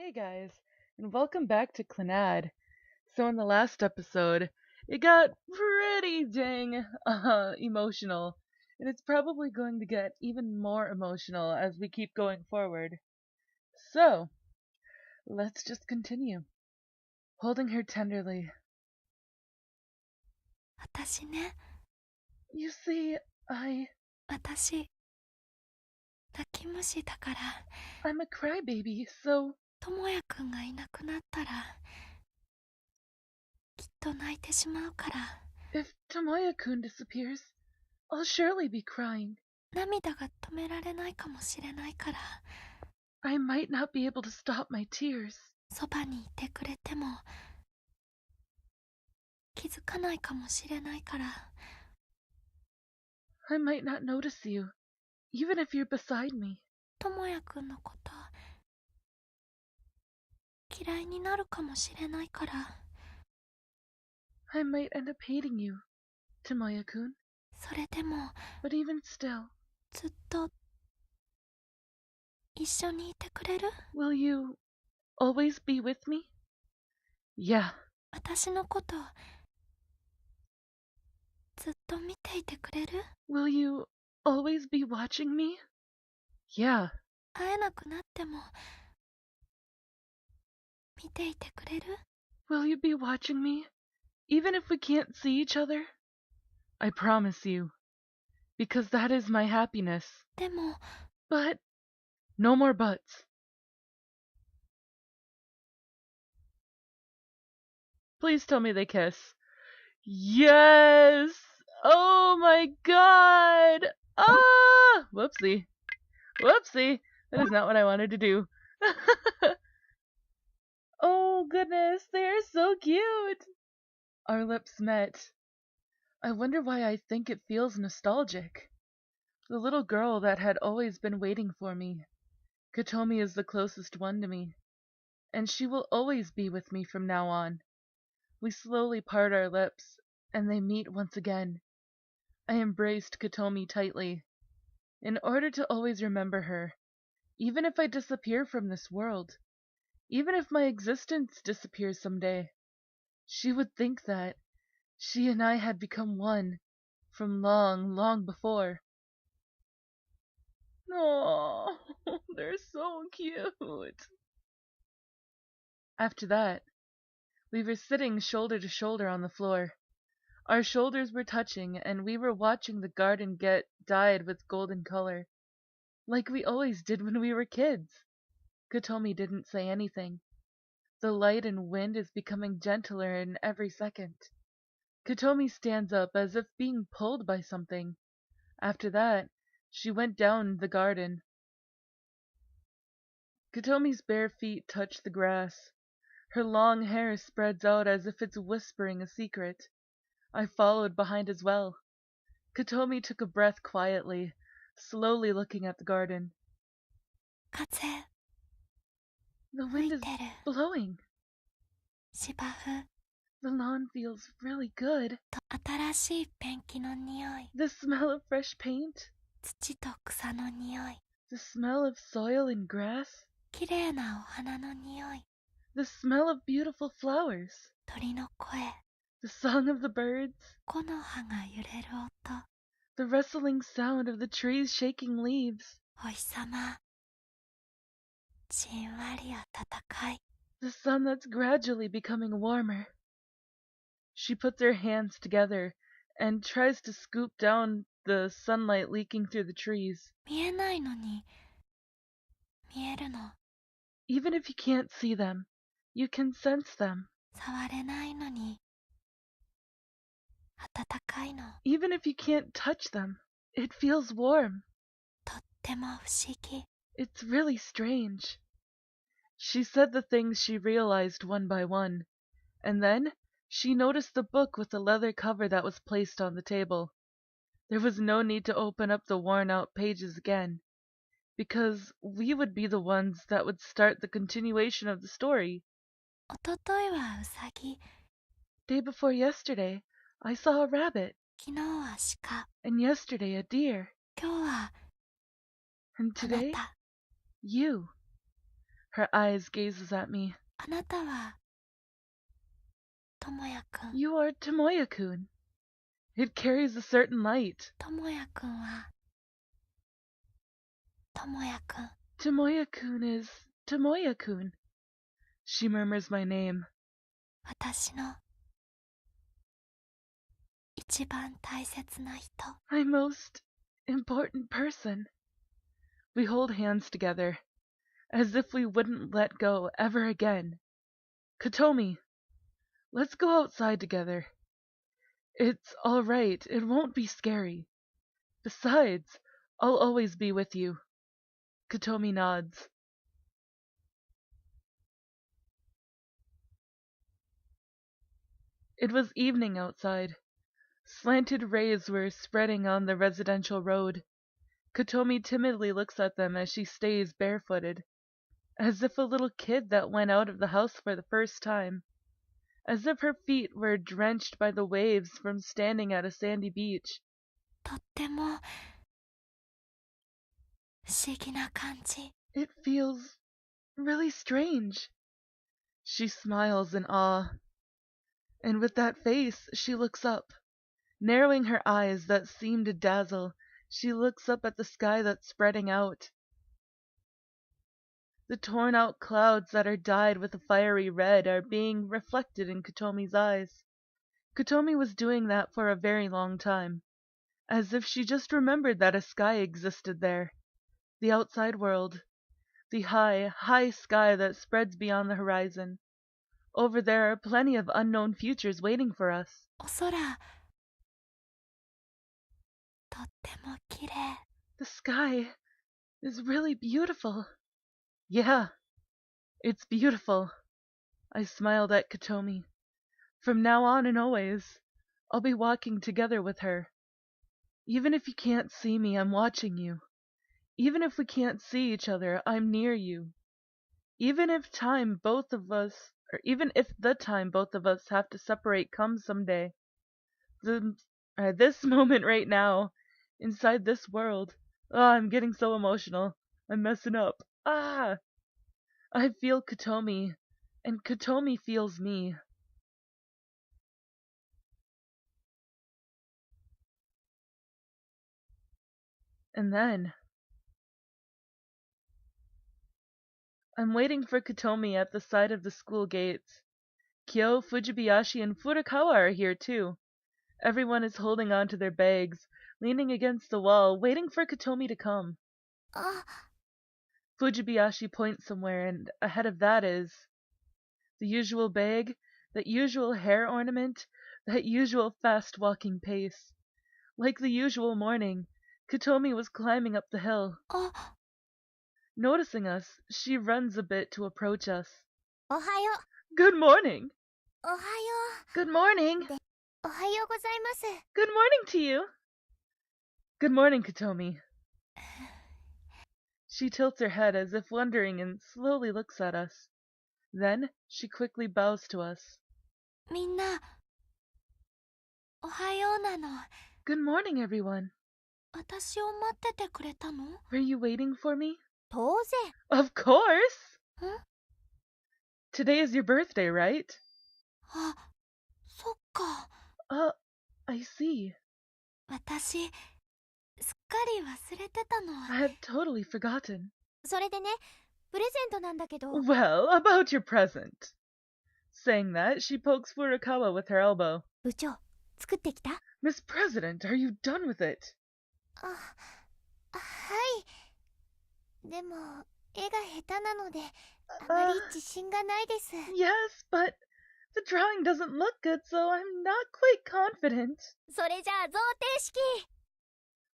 Hey guys, and welcome back to Clannad. So in the last episode, it got pretty dang emotional, and it's probably going to get even more emotional as we keep going forward. So, let's just continue. Holding her tenderly. 私ね、You see, 私、泣き虫だから、I'm a crybaby, so ともやくんがいなくなったら、きっと泣いてしまうから、if Tomoya-kun disappears, I'll surely be crying. 涙が止められないかもしれないから、I might not be able to stop my tears. そばにいてくれても、気づかないかもしれないから、I might not notice you, even if you're beside me. ともやくんのこと、嫌いになるかもしれないから、I might end up hating you, Tomoya-kun. それでも、But even still, ずっと、一緒にいてくれる？ will you always be with me? Yeah. 私のこと、ずっと見ていてくれる？ Will you always be watching me? Yeah. 会えなくなっても、見ていてくれる？ Will you be watching me, even if we can't see each other? I promise you, because that is my happiness. でも、 But no more buts. Please tell me they kiss. Yes! Oh my god! Ah! Whoopsie. Whoopsie! That is not what I wanted to do. Oh goodness, they are so cute! Our lips met. I wonder why I think it feels nostalgic. The little girl that had always been waiting for me. Kotomi is the closest one to me, and she will always be with me from now on. We slowly part our lips, and they meet once again. I embraced Kotomi tightly, in order to always remember her, even if I disappear from this world, even if my existence disappears someday. She would think that she and I had become one from long, long before. Oh, they're so cute. After that, we were sitting shoulder to shoulder on the floor. Our shoulders were touching, and we were watching the garden get dyed with golden color, like we always did when we were kids. Kotomi didn't say anything. The light and wind is becoming gentler in every second. Kotomi stands up as if being pulled by something. After that, she went down the garden. Kotomi's bare feet touch the grass. Her long hair spreads out as if it's whispering a secret. I followed behind as well. Kotomi took a breath quietly, slowly looking at the garden. 風、 The 吹 wind い is てる。 blowing. 芝生 The lawn feels really good. と新しいペンキの匂い。 The smell of fresh paint. 土と草の匂い。 The smell of soil and grass. 綺麗なお花の匂い。 The smell of beautiful flowers. 鳥の声。 The song of the birds. 木の葉が揺れる音。 The rustling sound of the trees shaking leaves. お日様。じんわり暖かい。 The sun that's gradually becoming warmer. She puts her hands together and tries to scoop down the sunlight leaking through the trees. 見えないのに、見えるの。 Even if you can't see them, you can sense them. 触れないのに、暖かいの。 Even if you can't touch them, it feels warm. とっても不思議。 It's really strange. She said the things she realized one by one, and then she noticed the book with the leather cover that was placed on the table. There was no need to open up the worn-out pages again, because we would be the ones that would start the continuation of the story. おとといはウサギ、 Day before yesterday, I saw a rabbit, 昨日は鹿、 and yesterday a deer, 今日は and あな today た。 you. Her eyes gazes at me. あなたは、ともやくん。You are Tomoya-kun. It carries a certain light. ともやくんは、ともやくん。Tomoya-kun is Tomoya-kun. She murmurs my name. 私の、一番大切な人。My most important person. We hold hands together, as if we wouldn't let go ever again. Kotomi, let's go outside together. It's all right. It won't be scary. Besides, I'll always be with you. Kotomi nods. It was evening outside. Slanted rays were spreading on the residential road. Kotomi timidly looks at them as she stays barefooted, as if a little kid that went out of the house for the first time, as if her feet were drenched by the waves from standing at a sandy beach. とっても、不思議な感じ。It feels really strange. She smiles in awe, and with that face she looks up. Narrowing her eyes that seem to dazzle, she looks up at the sky that's spreading out. The torn-out clouds that are dyed with a fiery red are being reflected in Kotomi's eyes. Kotomi was doing that for a very long time, as if she just remembered that a sky existed there. The outside world. The high, high sky that spreads beyond the horizon. Over there are plenty of unknown futures waiting for us. お空、とっても綺麗。The sky is really beautiful. Yeah, it's beautiful. I smiled at Kotomi. From now on and always, I'll be walking together with her. Even if you can't see me, I'm watching you. Even if we can't see each other, I'm near you. Even if the time both of us have to separate comes someday, this moment right now, inside this world, I'm getting so emotional. I'm messing up. I feel Kotomi, and Kotomi feels me. And then I'm waiting for Kotomi at the side of the school gates. Kyo, Fujibayashi, and Furukawa are here too. Everyone is holding on to their bags, leaning against the wall, waiting for Kotomi to come. あ、Fujibayashi points somewhere, and ahead of that is the usual bag, that usual hair ornament, that usual fast-walking pace. Like the usual morning, Kotomi was climbing up the hill. あ、Noticing us, she runs a bit to approach us. おはよ Good morning! う。おはよ Good morning! う。おはようございます。 Good morning to you! Good morning, Kotomi. She tilts her head as if wondering and slowly looks at us. Then she quickly bows to us. みんな、おはようなの。 Good morning, everyone. 私を待っててくれたの？ Were you waiting for me? 当然。 Of course! ん？ Today is your birthday, right? あ、そっか。 I see. 私、すっかり忘れてたの。 I had totally forgotten. それでね、プレゼントなんだけど。 Well, about your present. Saying that, she pokes Furukawa with her elbow. 部長、作ってきた？ Miss President, are you done with it? あ、はい。でも、絵が下手なので、あまり自信がないです。 Yes, but the drawing doesn't look good, so I'm not quite confident. それじゃあ贈呈式。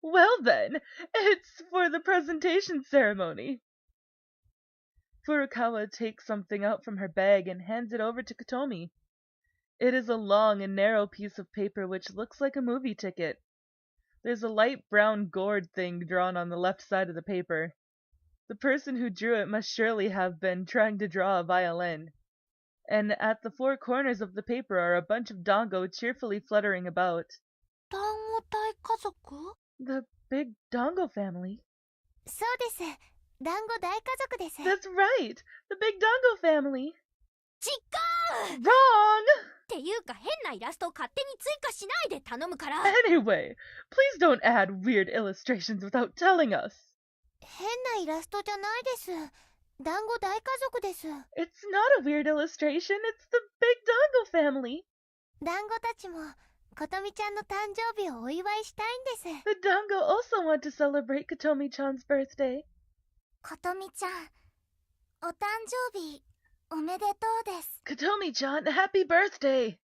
Well then, it's for the presentation ceremony. Furukawa takes something out from her bag and hands it over to Kotomi. It is a long and narrow piece of paper which looks like a movie ticket. There's a light brown gourd thing drawn on the left side of the paper. The person who drew it must surely have been trying to draw a violin. And at the four corners of the paper are a bunch of dango cheerfully fluttering about. 団子体家族？ The big dango family. そうです。団子大家族です。 That's right! The Big Dango family! 違う Wrong! っていうか変なイラストを勝手に追加しないで頼むから。 Anyway, please don't add weird illustrations without telling us. 変なイラストじゃないです。団子大家族です。 It's not a weird illustration, it's the Big Dango family. 団子たちもことみちゃんの誕生日をお祝いしたいんです。 The Dango also want to celebrate Kotomi-chan's birthday. ことみちゃん、お誕生日おめでとうです。 Kotomi-chan, happy birthday!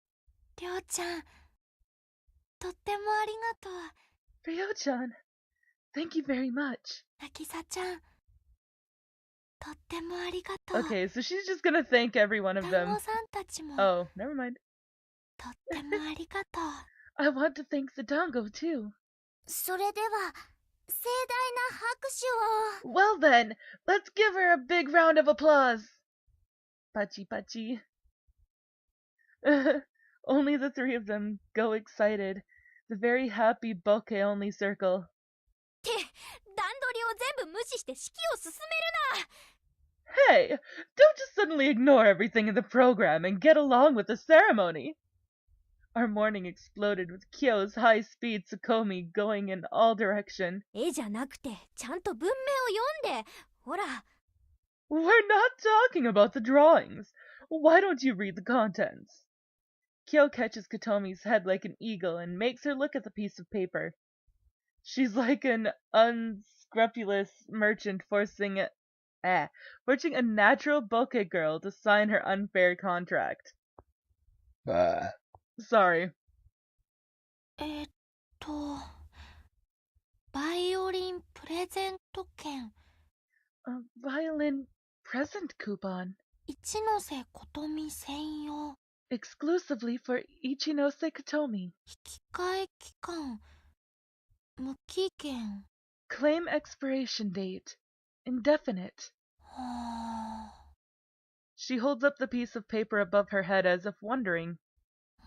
りょうちゃん、とってもありがとう。 Ryo-chan, thank you very much. なぎさちゃん、とってもありがとう。 Okay, so she's just gonna thank every one of 団 them. 子さんたちも Oh, never mind. とってもありがとう。 I want to thank the Dango too. それでは盛大な拍手を。 Well then, let's give her a big round of applause. Pachi pachi. Only the three of them go excited. The very happy bokeh only circle. って段取りを全部無視して式を進めるな。 Hey, don't just suddenly ignore everything in the program and get along with the ceremony. Our morning exploded with Kyo's high-speed Tsukomi going in all direction. 絵じゃなくてちゃんと文明を読んで。ほら。 We're not talking about the drawings. Why don't you read the contents? Kyo catches Kotomi's head like an eagle and makes her look at the piece of paper. She's like an unscrupulous merchant forcing a natural bokeh girl to sign her unfair contract. Sorry. バイオリンプレゼント券 A violin present coupon. 一ノ瀬ことみ専用 Exclusively for Ichinose Kotomi. 引き換え期間無期限。 Claim expiration date. Indefinite. は She holds up the piece of paper above her head as if wondering.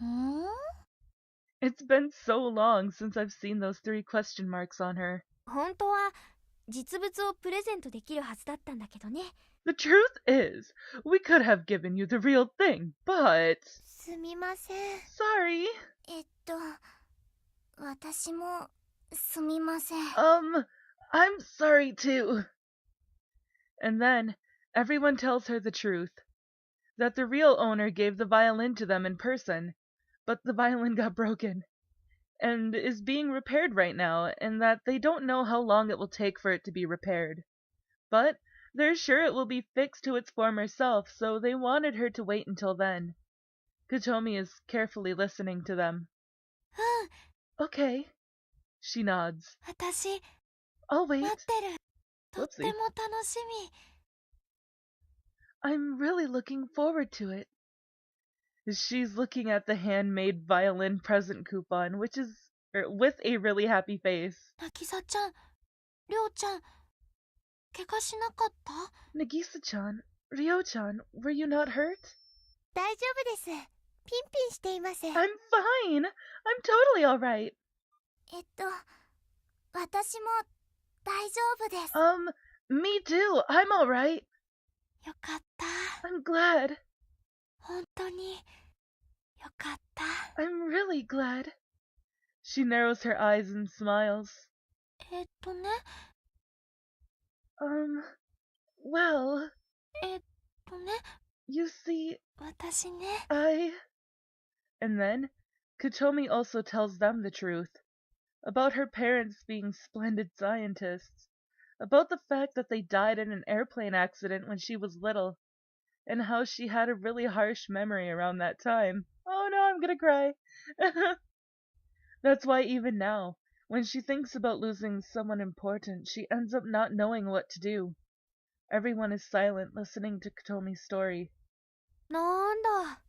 あ。ん It's been so long since I've seen those 3 question marks on her. 本当は実物をプレゼントできるはずだったんだけどね。 The truth is, we could have given you the real thing, but... すみません。 Sorry. 私もすみません。 I'm sorry too. And then, everyone tells her the truth. That the real owner gave the violin to them in person, but the violin got broken, and is being repaired right now, and that they don't know how long it will take for it to be repaired. But they're sure it will be fixed to its former self, so they wanted her to wait until then. Kotomi is carefully listening to them. うん、 Okay. She nods. 私 I'll wait. 待ってる。とっても Whoopsie. 楽しみ。 I'm really looking forward to it. She's looking at the handmade violin present coupon, with a really happy face. なぎさちゃん、りょうちゃん、怪我しなかった？ Nagisa-chan, Ryo-chan, were you not hurt? 大丈夫です。ピンピンしています。 I'm fine. I'm totally alright. 私も大丈夫です。 Me too. I'm alright. よかった。 I'm glad. 本当によかった。 I'm really glad. She narrows her eyes and smiles. ね。Well, ね。 you see, 私ね。 And then, Kotomi also tells them the truth. About her parents being splendid scientists. About the fact that they died in an airplane accident when she was little. And how she had a really harsh memory around that time. Oh no, I'm gonna cry. That's why even now, when she thinks about losing someone important, she ends up not knowing what to do. Everyone is silent listening to Kotomi's story. なんだ。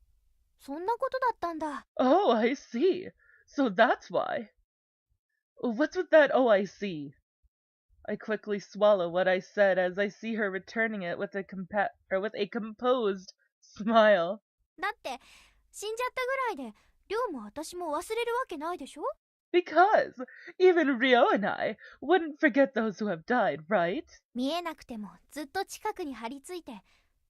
そんなことだったんだ。 Oh, I see. So that's why. What's with that oh, I see? I quickly swallow what I said as I see her returning it with a composed smile. だって死んじゃったぐらいで、りょうも私も忘れるわけないでしょ？ Because even Rio and I wouldn't forget those who have died, right? 見えなくてもずっと近くに張り付いて、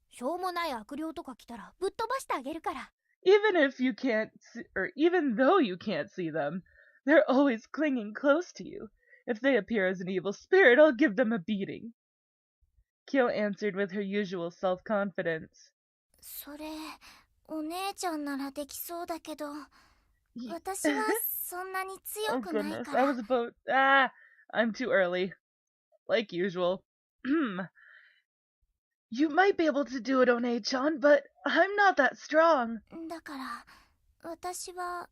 しょうもない悪霊とか来たらぶっ飛ばしてあげるから。Even if you can't see, or even though you can't see them, they're always clinging close to you. If they appear as an evil spirit, I'll give them a beating. Kyo answered with her usual self-confidence. それ、お姉ちゃんならできそうだけど、私はそんなに Oh 強くない goodness, か I ら。 was about... I'm too early. Like usual. You might be able to do it, One-chan, but I'm not that strong. だから、私は、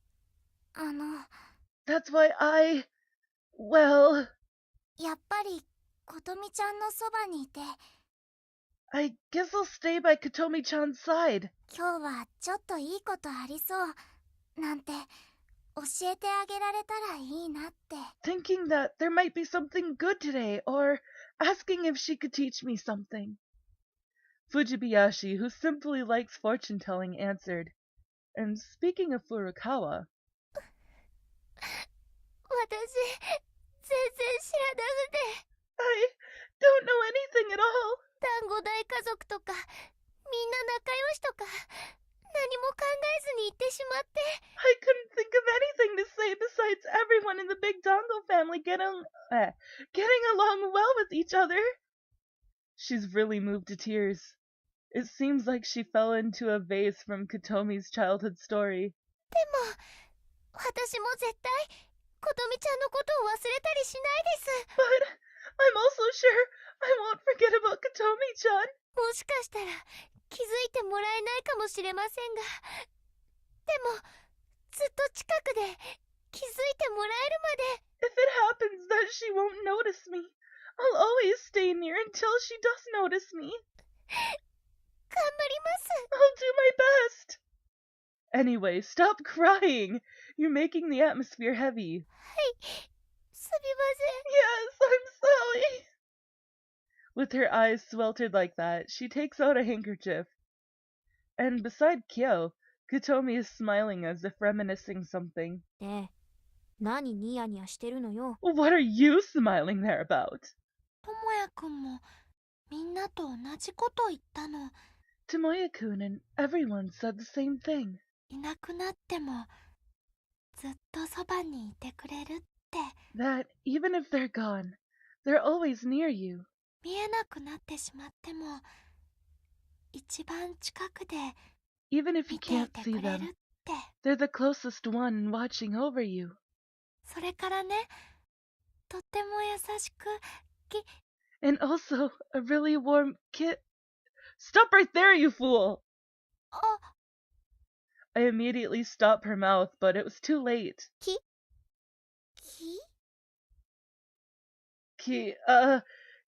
That's why well, やっぱり、ことみちゃんのそばにいて、 I guess I'll stay by Kotomi-chan's side. 今日はちょっといいことありそう、なんて、教えてあげられたらいいなって。 Thinking that there might be something good today, or asking if she could teach me something. Fujibayashi, who simply likes fortune-telling, answered. And speaking of Furukawa... 私、全然知らなくて。 I don't know anything at all. 団子大家族とか、みんな仲良しとか、何も考えずに行ってしまって。 I couldn't think of anything to say besides everyone in the big Dongo family getting along well with each other. She's really moved to tears. It seems like she fell into a vase from Kotomi's childhood story. でも、私も絶対、ことみちゃんのことを忘れたりしないです。 But I'm also sure I won't forget about Kotomi-chan. もしかしたら、気づいてもらえないかもしれませんが、でも、ずっと近くで、気づいてもらえるまで。 If it happens that she won't notice me, I'll always stay near until she does notice me. 頑張ります。 I'll do my best. Anyway, stop crying. You're making the atmosphere heavy. はい、すみません。 Yes, I'm sorry. With her eyes sweltered like that, she takes out a handkerchief. And beside Kyo, Kotomi is smiling as if reminiscing something. ねえ、何ニヤニヤしてるのよ。 What are you smiling there about? ともやくんも、みんなと同じこと言ったの。 Tomoya-kun and everyone said the same thing. いなくなっても、ずっとそばにいてくれるって。 That even if they're gone, they're always near you. 見えなくなってしまっても、一番近くで Even if you 見てい can't て see くれる them, って。 they're the closest one watching over you. それからね、とっても優しく、And also a really warm Stop right there, you fool! あ、 I immediately stopped her mouth, but it was too late. き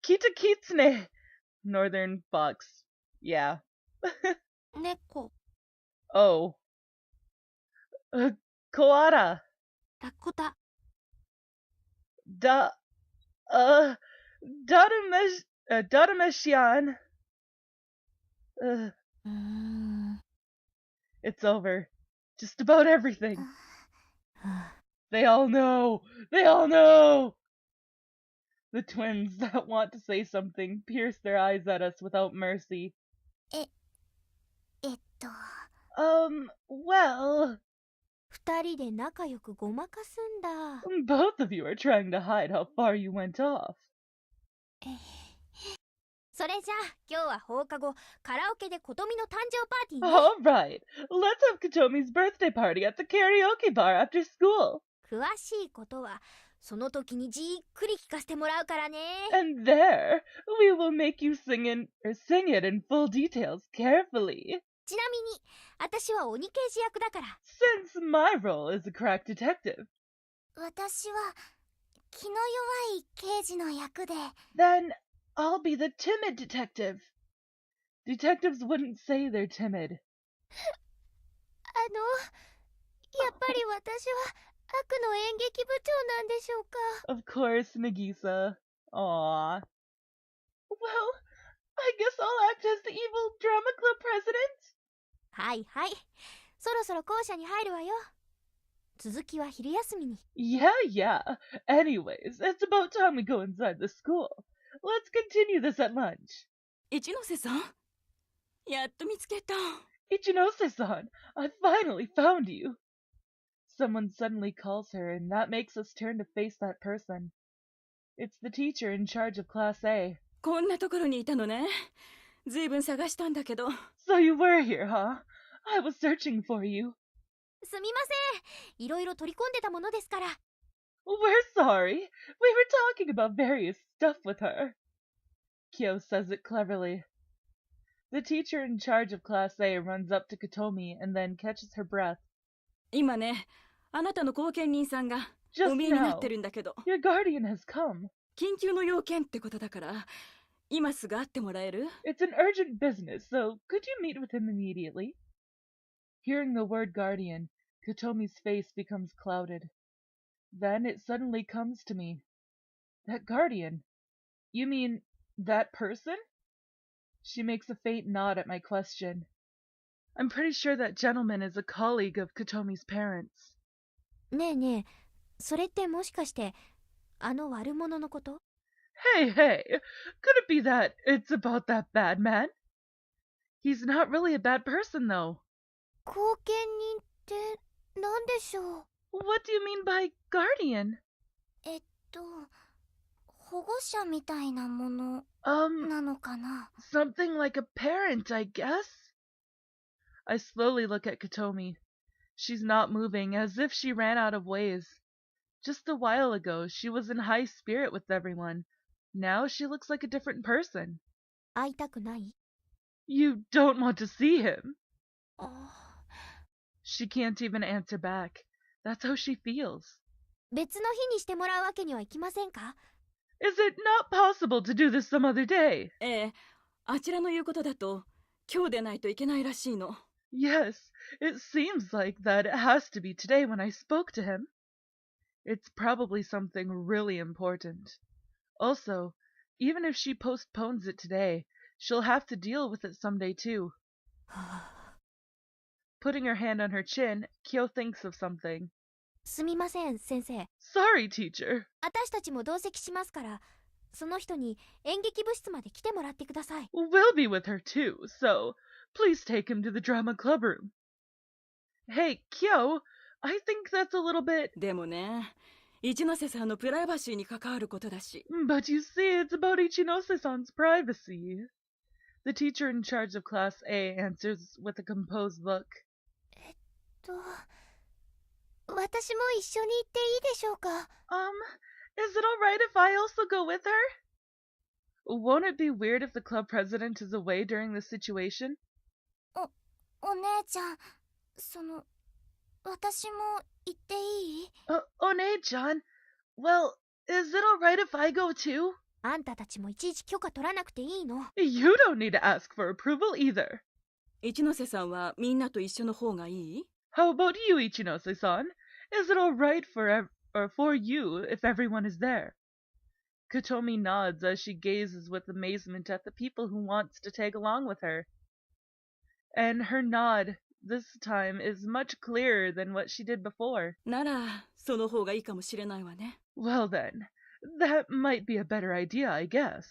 Kita Kitsune! Northern fox. Yeah. 猫、 Oh. Koala. ラクダ、 Datameshian. うーん、 It's over. Just about everything. は They all know! They all know! The twins that want to say something pierce their eyes at us without mercy. Well... 二人で仲良くごまかすんだ。 Both of you are trying to hide how far you went off. それじゃあ、今日は放課後、カラオケでことみの誕生パーティーね。 Alright, let's have Kotomi's birthday party at the karaoke bar after school. 詳しいことは、その時にじっくり聞かせてもらうからね。 And there, we will make you sing it in full details carefully. ちなみに、私は鬼刑事役だから。 Since my role is a crack detective. 私は、気の弱い刑事の役で。 Then I'll be the timid detective. Detectives wouldn't say they're timid. やっぱり私は悪の演劇部長なんでしょうか。 Of course, Nagisa. Aww. Well, I guess I'll act as the evil drama club president. はいはい。そろそろ校舎に入るわよ。続きは昼休みに。Yeah. Anyways, it's about time we go inside the school. Let's continue this at lunch. 一ノ瀬さん、やっと見つけた。Ichinose-san, I finally found you. Someone suddenly calls her, and that makes us turn to face that person. It's the teacher in charge of Class A. こんなところにいたのね。ずいぶん探したんだけど。So you were here, huh? I was searching for you. すみません。いろいろ取り込んでたものですから。We're sorry. We were talking about various stuff with her. Kyo says it cleverly. The teacher in charge of Class A runs up to Kotomi and then catches her breath. 今ね、あなたの後見人さんが Just お見えにな now, ってるんだけど。 your guardian has come. 緊急の要件ってことだから、今すぐ会ってもらえる？ It's an urgent business, so could you meet with him immediately? Hearing the word guardian, Kotomi's face becomes clouded. Then it suddenly comes to me. That guardian? You mean that person? She makes a faint nod at my question. I'm pretty sure that gentleman is a colleague of Kotomi's parents. ねえねえ、それってもしかして、あの悪者のこと？ Hey, could it be that it's about that bad man? He's not really a bad person, though. 後見人って何でしょう？ What do you mean by guardian? 保護者みたいなものなのかな？ Something like a parent, I guess? I slowly look at Kotomi. She's not moving, as if she ran out of ways. Just a while ago, she was in high spirit with everyone. Now she looks like a different person. 会いたくない？ You don't want to see him. あ、 She can't even answer back. That's how she feels. 別の日にしてもらうわけにはいきませんか？ Is it not possible to do this some other day? ええ、あちらの言うことだと、今日でないといけないらしいの。Yes, it seems like that it has to be today when I spoke to him. It's probably something really important. Also, even if she postpones it today, she'll have to deal with it someday too. Putting her hand on her chin, Kyo thinks of something. すみません、先生。 Sorry, teacher. 私たちも同席しますから、その人に演劇部室まで来てもらってください。 We'll be with her too, so please take him to the drama club room. Hey, Kyo, I think that's a little bit... でもね、一ノ瀬さんのプライバシーに関わることだし。 But you see, it's about Ichinose-san's privacy. The teacher in charge of Class A answers with a composed look. 私も一緒に行っていいでしょうか？ Is it alright if I also go with her? Won't it be weird if the club president is away during this situation? お姉ちゃん、私も行っていい？ One-chan, well, is it alright if I go too? あんたたちもいちいち許可取らなくていいの？ You don't need to ask for approval either. 一ノ瀬さんはみんなと一緒の方がいい？ How about you, Ichinose-san? Is it alright for you if everyone is there? Kotomi nods as she gazes with amazement at the people who wants to tag along with her. And her nod, this time, is much clearer than what she did before. なら、その方がいいかもしれないわね。 Well then, that might be a better idea, I guess.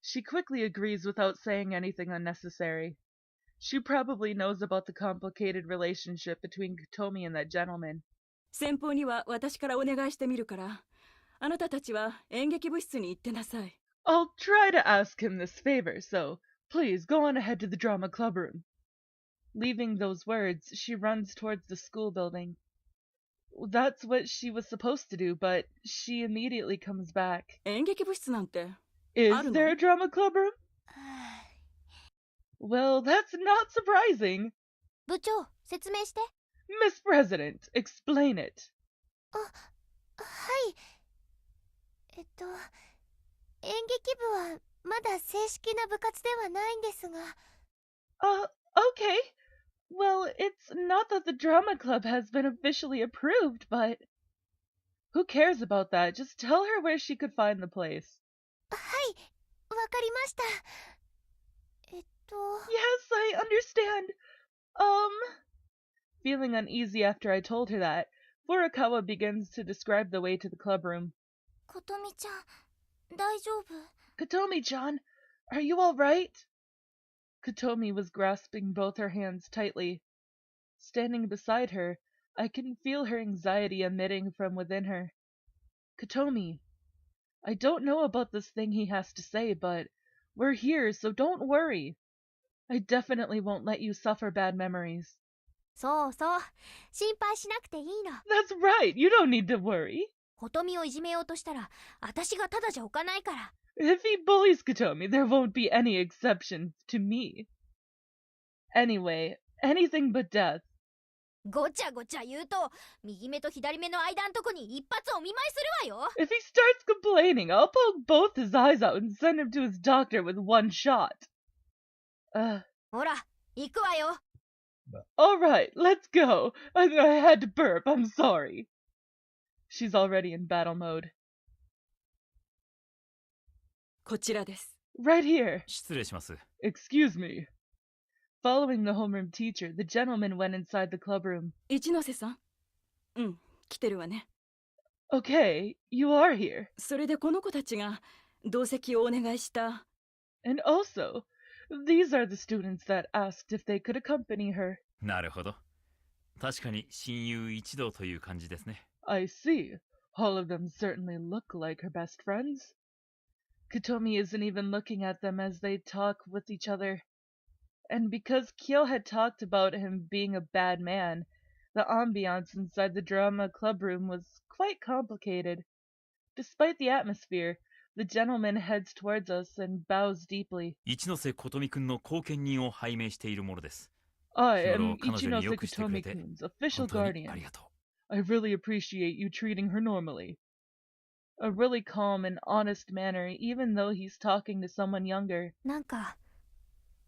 She quickly agrees without saying anything unnecessary. She probably knows about the complicated relationship between Kotomi and that gentleman. 先方には私からお願いしてみるから、あなたたちは演劇部室に行ってなさい。 I'll try to ask him this favor, so please go on ahead to the drama club room. Leaving those words, she runs towards the school building. That's what she was supposed to do, but she immediately comes back. 演劇部室なんて。 Is あるの？ there a drama club room? Well, that's not surprising. 部長、説明して。 Miss President, explain it. はい。演劇部はまだ正式な部活ではないんですが。Okay. Well, it's not that the drama club has been officially approved, but... Who cares about that? Just tell her where she could find the place. はい、わかりました。Yes, I understand. Feeling uneasy after I told her that, Furukawa begins to describe the way to the clubroom. ことみちゃん、大丈夫？ Kotomi-chan, are you all right? Kotomi was grasping both her hands tightly. Standing beside her, I can feel her anxiety emitting from within her. Kotomi, I don't know about this thing he has to say, but we're here, so don't worry. I definitely won't let you suffer bad memories. そうそう、心配しなくていいの。 That's right, you don't need to worry. ことみをいじめようとしたら、私がただじゃおかないから。 If he bullies Kotomi, there won't be any exception to me. Anyway, anything but death. ごちゃごちゃ言うと、右目と左目の間んとこに一発お見舞いするわよ。 If he starts complaining, I'll poke both his eyes out and send him to his doctor with one shot. ほら、行くわよ。 Alright, let's go. I had to burp, I'm sorry. She's already in battle mode. こちらです。 Right here. 失礼します。 Excuse me. Following the homeroom teacher, the gentleman went inside the clubroom. 一ノ瀬さん。うん、来てるわね。 Okay, you are here. それでこの子たちが同席をお願いした。 And also, these are the students that asked if they could accompany her. なるほど。確かに親友一同という感じですね。 I see. All of them certainly look like her best friends. Kotomi isn't even looking at them as they talk with each other. And because Kyo had talked about him being a bad man, the ambiance inside the drama clubroom was quite complicated. Despite the atmosphere, the gentleman heads towards us and bows deeply. 一ノ瀬琴美くんの後見人を拝命しているものです。 I 日頃 am 彼女によ Ichinose くしてくれて Kotomi-kun's official 本当にあ guardian. りがとう。 I really appreciate you treating her normally. A really calm and honest manner, even though he's talking to someone younger. なんか、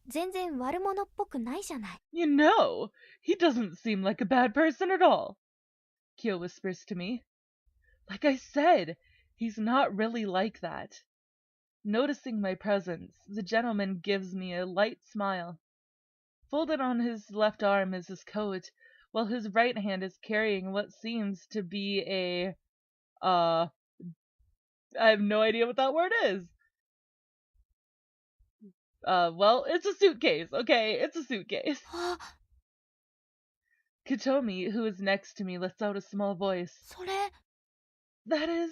全然悪者っぽくないじゃない。 You know, he doesn't seem like a bad person at all. Kyo whispers to me. Like I said, he's not really like that. Noticing my presence, the gentleman gives me a light smile. Folded on his left arm is his coat, while his right hand is carrying what seems to be a, I have no idea what that word is. Well, it's a suitcase, okay? It's a suitcase. あ、 Kotomi, who is next to me, lets out a small voice. それ、 That is...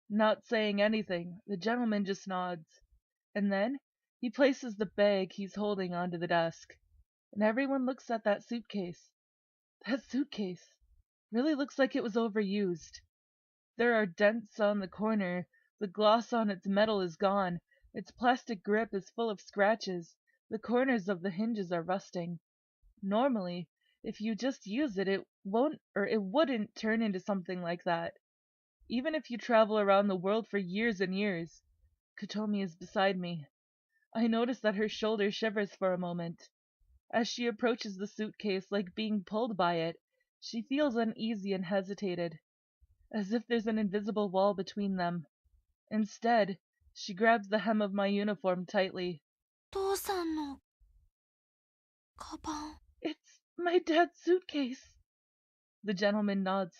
Not saying anything, the gentleman just nods. And then, he places the bag he's holding onto the desk. And everyone looks at that suitcase. That suitcase really looks like it was overused. There are dents on the corner, the gloss on its metal is gone, its plastic grip is full of scratches, the corners of the hinges are rusting. Normally, if you just use it, it wouldn't turn into something like that. Even if you travel around the world for years and years. Kotomi is beside me. I notice that her shoulder shivers for a moment. As she approaches the suitcase like being pulled by it, she feels uneasy and hesitated, as if there's an invisible wall between them. Instead, she grabs the hem of my uniform tightly. 父さんの、カバン。 It's my dad's suitcase. The gentleman nods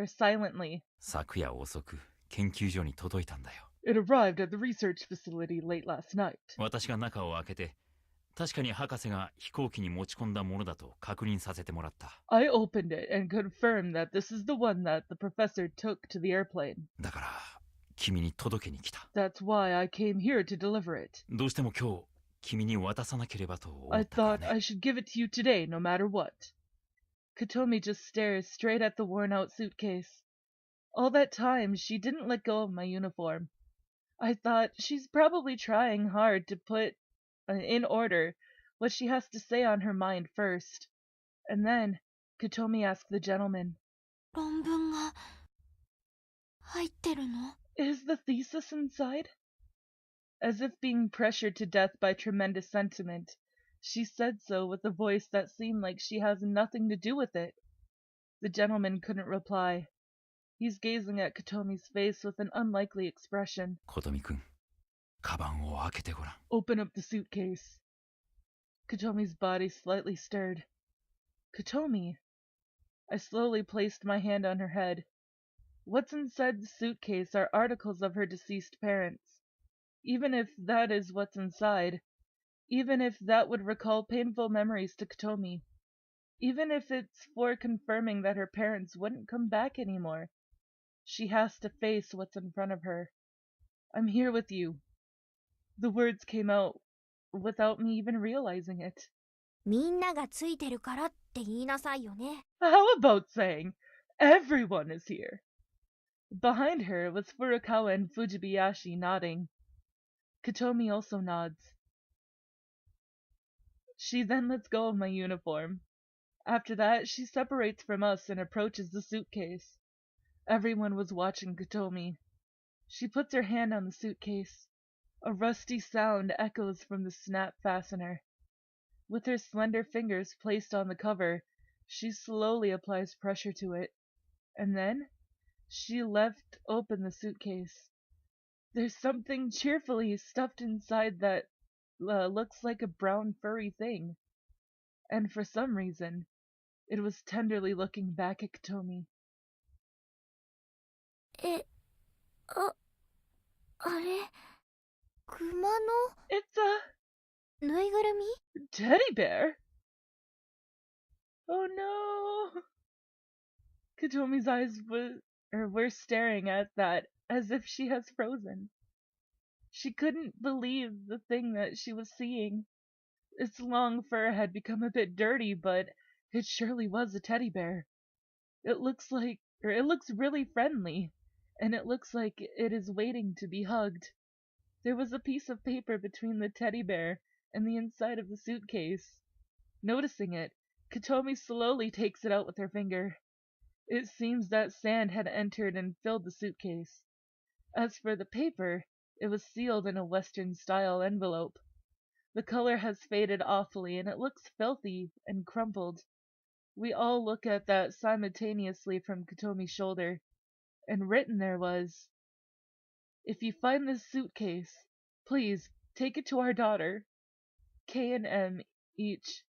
silently. 昨夜遅く研究所に届いたんだよ。 It arrived at the research facility late last night. 私が中を開けて、確かに博士が飛行機に持ち込んだものだと確認させてもらった。 I opened it and confirmed that this is the one that the professor took to the airplane. だから君に届けに来た。 That's why I came here to deliver it. どうしても今日君に渡さなければと思 I ったから thought ね。 I should give it to you today, no matter what. Kotomi just stares straight at the worn-out suitcase. All that time, she didn't let go of my uniform. I thought she's probably trying hard to put in order what she has to say on her mind first. And then, Kotomi asked the gentleman, 論文が、入ってるの？ Is the thesis inside? As if being pressured to death by tremendous sentiment, she said so with a voice that seemed like she has nothing to do with it. The gentleman couldn't reply. He's gazing at Kotomi's face with an unlikely expression. 琴美くん、カバンを開けてごらん。 Open up the suitcase. Kotomi's body slightly stirred. Kotomi, I slowly placed my hand on her head. What's inside the suitcase are articles of her deceased parents. Even if that is what's inside, even if that would recall painful memories to Kotomi, even if it's for confirming that her parents wouldn't come back anymore, she has to face what's in front of her. I'm here with you. The words came out without me even realizing it. みんながついてるからって言いなさいよね。 How about saying, everyone is here? Behind her was Furukawa and Fujibayashi nodding. Kotomi also nods. She then lets go of my uniform. After that, she separates from us and approaches the suitcase. Everyone was watching Kotomi. She puts her hand on the suitcase. A rusty sound echoes from the snap fastener. With her slender fingers placed on the cover, she slowly applies pressure to it. And then, she left open the suitcase. There's something cheerfully stuffed inside that looks like a brown furry thing. And for some reason, it was tenderly looking back at Kotomi. あれ、熊の It's ぬいぐるみ a teddy bear! Oh no! Kotomi's eyes were staring at that as if she has frozen. She couldn't believe the thing that she was seeing. Its long fur had become a bit dirty, but it surely was a teddy bear. It looks really friendly, and it looks like it is waiting to be hugged. There was a piece of paper between the teddy bear and the inside of the suitcase. Noticing it, Kotomi slowly takes it out with her finger. It seems that sand had entered and filled the suitcase. As for the paper, it was sealed in a Western-style envelope. The color has faded awfully, and it looks filthy and crumpled. We all look at that simultaneously from Kotomi's shoulder, and written there was, "If you find this suitcase, please take it to our daughter. K and M each."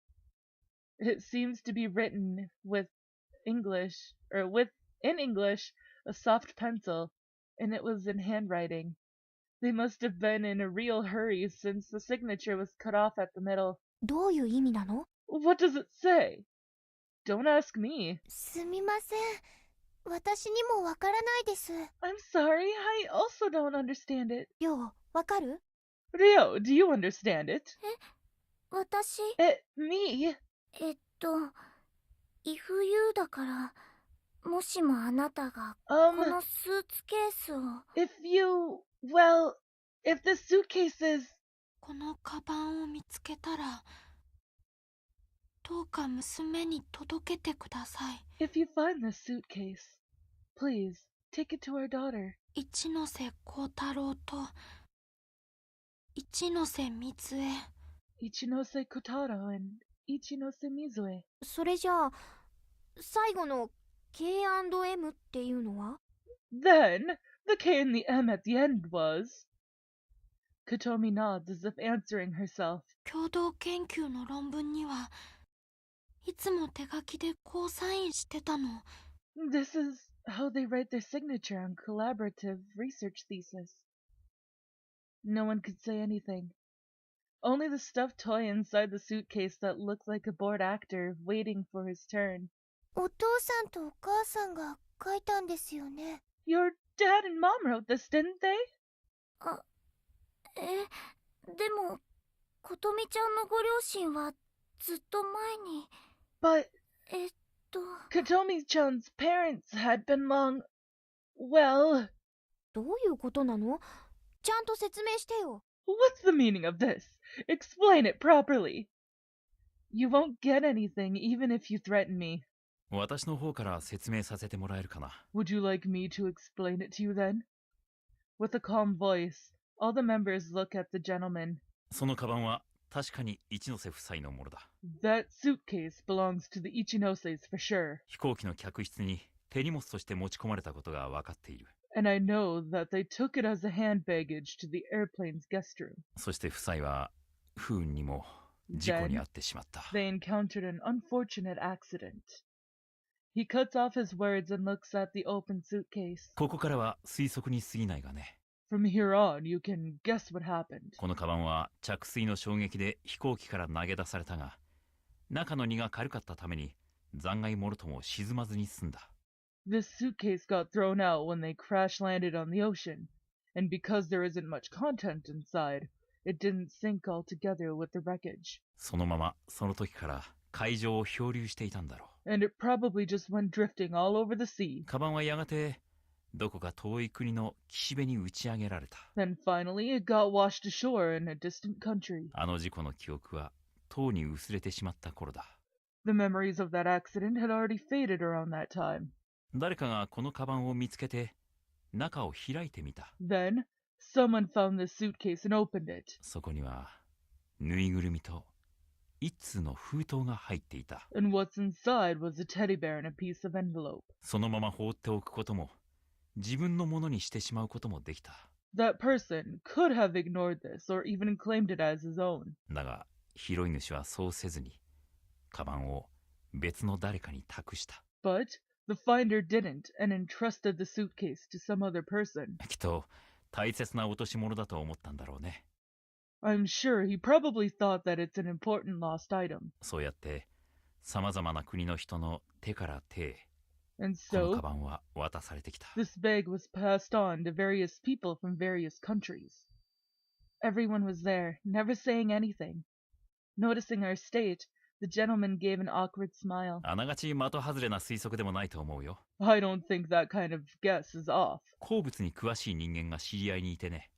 It seems to be written in English, a soft pencil, and it was in handwriting. They must have been in a real hurry since the signature was cut off at the middle. どういう意味なの？ What does it say? Don't ask me. すみません。私にもわからないです。 I'm sorry, I also don't understand it. りょう、わかる？ Ryo, do you understand it? 私、Me? イフユーだから、もしもあなたが、このスーツケースを。if the suitcase is... このカバンを見つけたら、どうか娘に届けてください。If you find this suitcase, please take it to our daughter. 一ノ瀬幸太郎と、一ノ瀬水江。Ichinose Kotaro and Ichinose Mizue. それじゃあ、最後の K&M っていうのは？ Then, the K and the M at the end was... Kotomi nods as if answering herself. 共同研究の論文にはいつも手書きでこうサインしてたの。 This is how they write their signature on collaborative research thesis. No one could say anything. Only the stuffed toy inside the suitcase that looked like a bored actor waiting for his turn. お父さんとお母さんが書いたんですよね。 Your dad and mom wrote this, didn't they? でも、ことみちゃんのご両親はずっと前に。 But Kotomi-chan's parents had been long... Well... どういうことなの？ちゃんと説明してよ。 What's the meaning of this? Explain it properly. You won't get anything even if you threaten me. 私の方から説明させてもらえるかな。Would you like me to explain it to you then? With a calm voice, all the members look at the gentleman. そのカバンは確かに一ノ瀬夫妻のものだ。That suitcase belongs to the Ichinoses for sure. 飛行機の客室に手荷物として持ち込まれたことが分かっている。And I know that they took it as a hand baggage to the airplane's guest room. そして夫妻は不運にも事故に遭ってしまった。They encountered an unfortunate accident. He cuts off his words and looks at the open suitcase. ここからは推測に過ぎないがね。 From here on, you can guess what happened. このカバンは着水の衝撃で飛行機から投げ出されたが、中の荷が軽かったために残骸もろとも沈まずに済んだ。 This suitcase got thrown out when they crash landed on the ocean, and because there isn't much content inside, it didn't sink altogether with the wreckage. そのままその時から海上を漂流していたんだろ And it probably just went drifting all over the sea. う。カバンはやがてどこか遠い国の岸辺に打ち上げられた。 Then finally, it got washed ashore in a distant country. あの事故の記憶はとうに薄れてしまった頃だ。 The memories of that accident had already faded around that time. 誰かがこのカバンを見つけて中を開いてみた。 Then, someone found this suitcase and opened it. そこにはぬいぐるみと一通の封筒が入っていた。 And what's inside was a teddy bear and a piece of envelope. そのまま放っておくことも自分のものにしてしまうこともできた。 That person could have ignored this or even claimed it as his own. だが拾い主はそうせずにカバンを別の誰かに託した。 But the finder didn't and entrusted the suitcase to some other person. きっと大切な落とし物だと思ったんだろうね。 I'm sure he probably thought that it's an important lost item. そうやって様々な国の人の手から手へ And このカ so, バンは渡されてきた。 this bag was passed on to various people from various countries. Everyone was there, never saying anything. Noticing our state, the gentleman gave an awkward smile. あながち的外れな推測でもないと思うよ。 I don't think that kind of guess is off. 鉱物に詳しい人間が知り合いにいてね。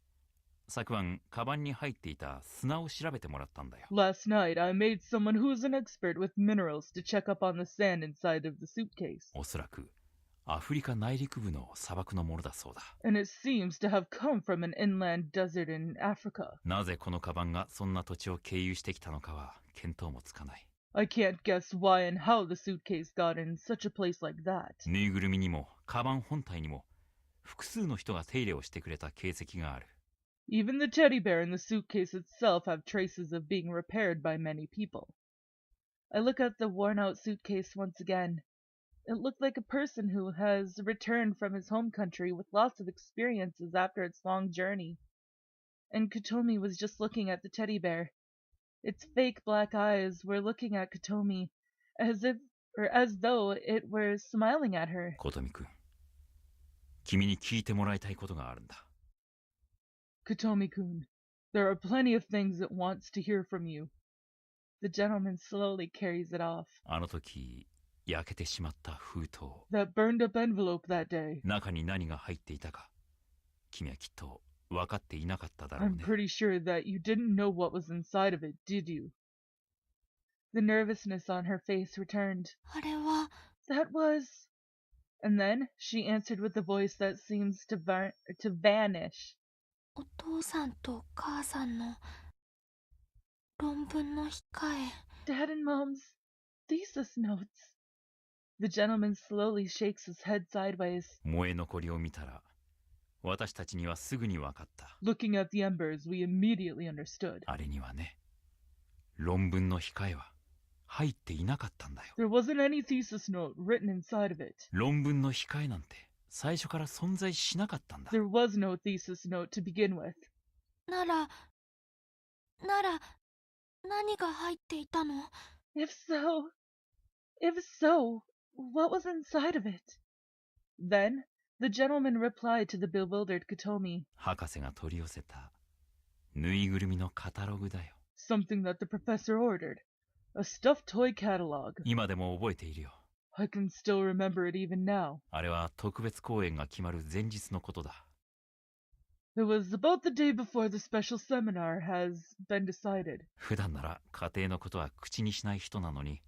昨晩カバンに入っていた砂を調べてもらったんだよ。 Last night, I made someone who's an expert with minerals to check up on the sand inside of the suitcase. おそらくアフリカ内陸部の砂漠のものだそうだ。 And it seems to have come from an inland desert in Africa. なぜこのカバンがそんな土地を経由してきたのかは見当もつかない。 I can't guess why and how the suitcase got in such a place like that. ぬいぐるみにもカバン本体にも複数の人が手入れをしてくれた形跡がある。 Even the teddy bear and the suitcase itself have traces of being repaired by many people. I look at the worn-out suitcase once again. It looked like a person who has returned from his home country with lots of experiences after its long journey. And Kotomi was just looking at the teddy bear. Its fake black eyes were looking at Kotomi as though it were smiling at her. 琴美くん、君に聞いてもらいたいことがあるんだ。 Kotomi-kun, there are plenty of things it wants to hear from you. The gentleman slowly carries it off. あの時焼けてしまった封筒、 That burned up envelope that day. 中に何が入っていたか君はきっと分かっていなかっただろう I'm ね。 pretty sure that you didn't know what was inside of it, did you? The nervousness on her face returned. あれは That was... And then she answered with a voice that seems to vanish. お父さんとお母さんの論文の控え。 Dad and Mom's thesis notes. The gentleman slowly shakes his head sideways. 燃え残りを見たら私たちにはすぐに分かった。 Looking at the embers, we immediately understood. あれにはね、論文の控えは入っていなかったんだよ。 There wasn't any thesis note written inside of it. 論文の控えなんて最初から存在しなかったんだ。 There was no thesis note to begin with. なら何が入っていたの？ If so, what was inside of it? Then, the gentleman replied to the bewildered Kotomi. 博士が取り寄せたぬいぐるみのカタログだよ。 Something that the professor ordered. A stuffed toy catalog. 今でも覚えているよ。 I can still remember it even now. あれは特別公演が決まる前日のことだ。 It was about the day before the special seminar has been decided. 普段なら家庭のことは口にしない人なのに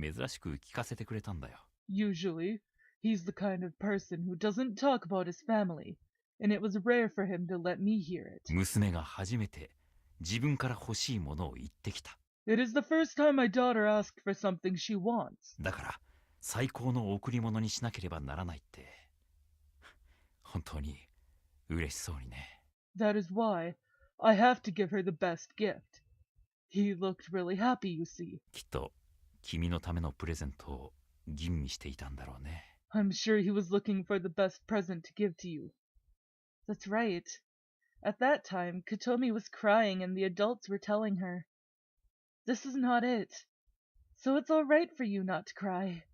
珍しく聞かせてくれたんだよ。 Usually, he's the kind of person who doesn't talk about his family, and it was rare for him to let me hear it. 娘が初めて自分から欲しいものを言ってきた。 It is the first time my daughter asked for something she wants. だから最高の贈り物にしなければならないって本当に嬉しそうにね。 That is why I have to give her the best gift. He looked really happy, you see. きっと君のためのプレゼントを吟味していたんだろうね。I'm sure he was looking for the best present to give to you. That's right. At that time, Kotomi was crying and the adults were telling her, "This is not it. So it's all right for you not to cry.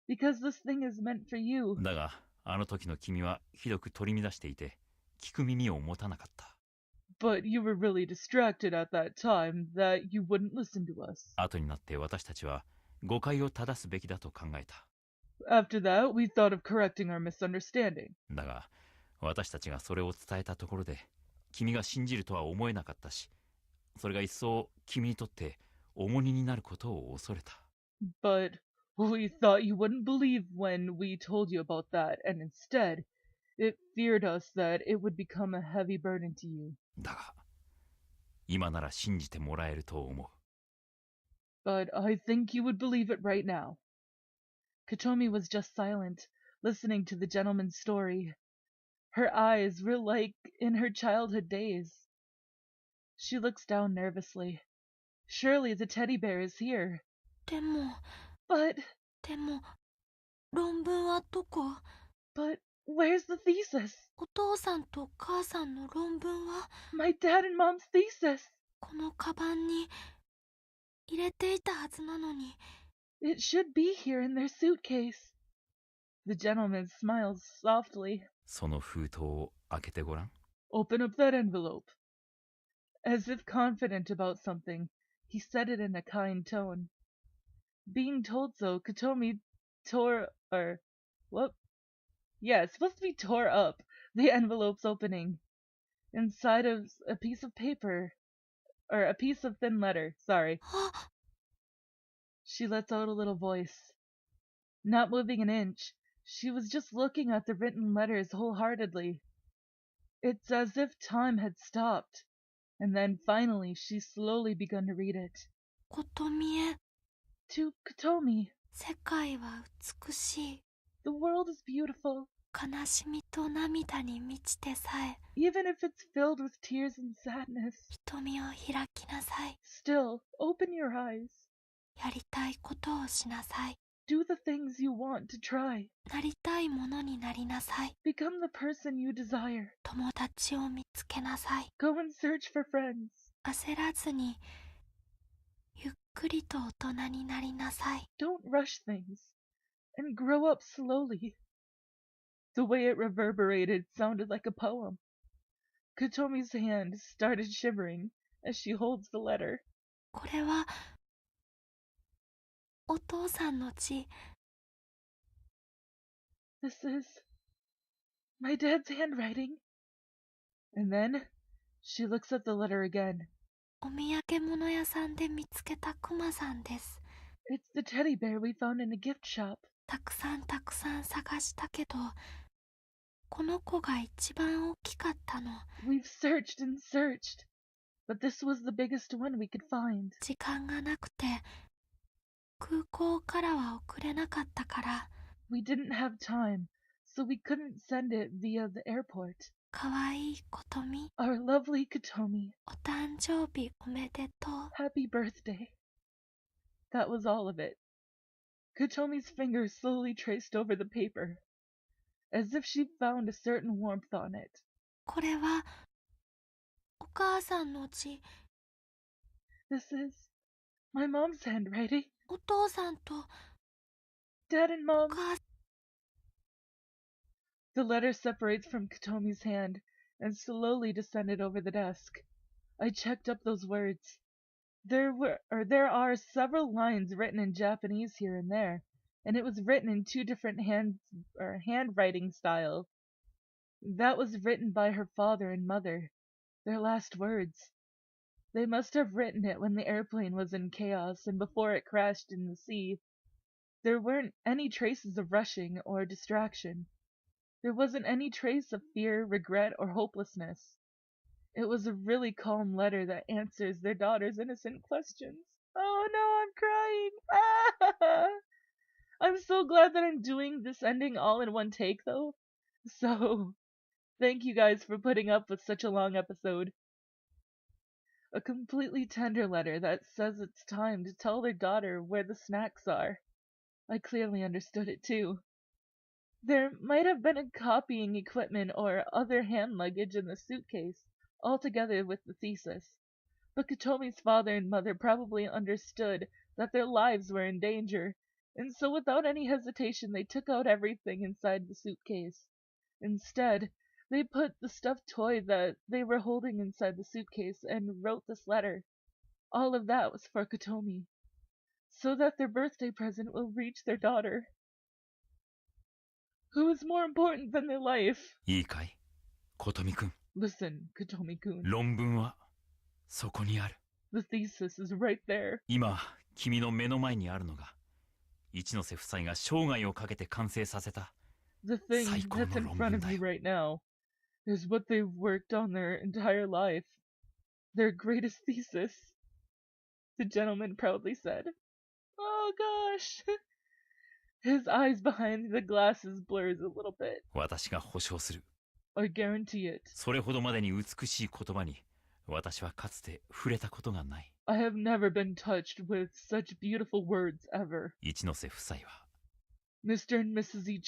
Because this thing is meant for you." だが、あの時の君はひどく取り乱していて、聞く耳を持たなかった。But you were really distracted at that time that you wouldn't listen to us. 後になって私たちは誤解を正すべきだと考えた。After that, we thought of correcting our misunderstanding. だが、私たちがそれを伝えたところで、君が信じるとは思えなかったし、それが一層君にとって重荷になることを恐れた。But we thought you wouldn't believe when we told you about that, and instead, it feared us that it would become a heavy burden to you. だが、今なら信じてもらえると思う。But I think you would believe it right now. Kotomi was just silent, listening to the gentleman's story. Her eyes were like in her childhood days. She looks down nervously. Surely the teddy bear is here. でも、 But 論文はどこ？ where's the thesis? お父さんとお母さんの論文は My dad and mom's thesis. このカバンに入れていたはずなのに。 It should be here in their suitcase. The gentleman smiles softly. その封筒を開けてごらん。Open up that envelope. As if confident about something, he said it in a kind tone. Being told so, Kotomi tore up the envelope's opening. Inside of a piece of paper, or a piece of thin letter, sorry. あ、 She lets out a little voice. Not moving an inch, she was just looking at the written letters wholeheartedly. It's as if time had stopped, and then finally she slowly begun to read it. ことみえ、 To Kotomi, 世界は美しい。 the world is beautiful, 悲しみと涙に満ちてさえ、 even if it's filled with tears and sadness. 瞳を開きなさい。 Still, open your eyes. やりたいことをしなさい。 Do the things you want to try. なりたいものになりなさい。 Become the person you desire. 友達を見つけなさい。 Go and search for friends. 焦らずに、ゆっくりと大人になりなさい。 Don't rush things, and grow up slowly. The way it reverberated sounded like a poem. Kotomi's hand started shivering as she holds the letter. これは、お父さんの字。 This is my dad's handwriting. And then she looks at the letter again. お土産物屋さんで見つけたクマさんです。 It's the teddy bear we found in a gift shop. たくさん探したけど、この子が一番大きかったの。 We've searched and searched, but this was the biggest one we could find. 時間がなくて、空港からは送れなかったから。 We didn't have time, so we couldn't send it via the airport. かわいいことみ、 Our lovely Kotomi, お誕生日おめでとう。 happy birthday. That was all of it. Kotomi's fingers slowly traced over the paper, as if she found a certain warmth on it. これは、お母さんの字。 This is my mom's handwriting. お父さんと Dad and お Mom. 母さん。 The letter separates from Kotomi's hand and slowly descended over the desk. I checked up those words. There are several lines written in Japanese here and there, and it was written in two different handwriting styles. That was written by her father and mother, their last words. They must have written it when the airplane was in chaos and before it crashed in the sea. There weren't any traces of rushing or distraction. There wasn't any trace of fear, regret, or hopelessness. It was a really calm letter that answers their daughter's innocent questions. Oh no, I'm crying! Ah! I'm so glad that I'm doing this ending all in one take, though. So, thank you guys for putting up with such a long episode. A completely tender letter that says it's time to tell their daughter where the snacks are. I clearly understood it too. There might have been a copying equipment or other hand luggage in the suitcase, all together with the thesis. But Kotomi's father and mother probably understood that their lives were in danger, and so without any hesitation they took out everything inside the suitcase. Instead, they put the stuffed toy that they were holding inside the suitcase and wrote this letter. All of that was for Kotomi, so that their birthday present will reach their daughter, who is more important than their life. いいかい、琴美くん。 Listen, Kotomi-kun. 論文はそこにある。 The thesis is right there. 今、君の目の前にあるのが、一ノ瀬夫妻が生涯をかけて完成させた The thing 最高の that's in 論 front 文 of だ you よ。 right now is what they've worked on their entire life. Their greatest thesis. The gentleman proudly said. Oh gosh. His eyes behind the glasses blurs a little bit. 私が保証する。 I guarantee it. それほどまでに美しい言葉に、私はかつて触れたことがない。 I have never been touched with such beautiful words ever. 一ノ瀬夫妻は、 Mr. and Mrs.